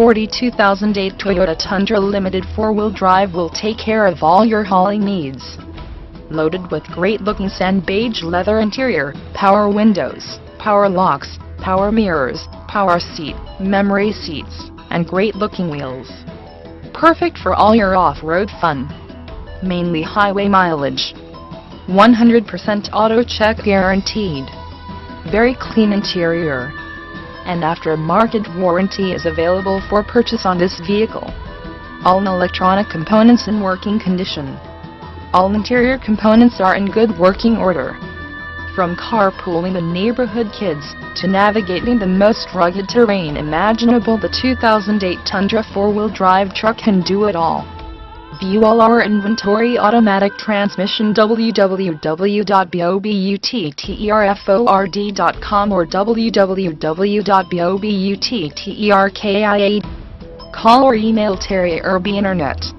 sporty 2008 Toyota Tundra Limited 4-wheel drive will take care of all your hauling needs. Loaded with great-looking sand beige leather interior, power windows, power locks, power mirrors, power seat, memory seats, and great-looking wheels. Perfect for all your off-road fun. Mainly highway mileage. 100% AutoCheck guaranteed. Very clean interior. And after-market warranty is available for purchase on this vehicle. All electronic components in working condition. All interior components are in good working order. From carpooling the neighborhood kids, to navigating the most rugged terrain imaginable, the 2008 Tundra 4-wheel drive truck can do it all. View all our inventory: automatic transmission, www.bobutterford.com or www.bobutterkia. Call or email Terry Irby Internet.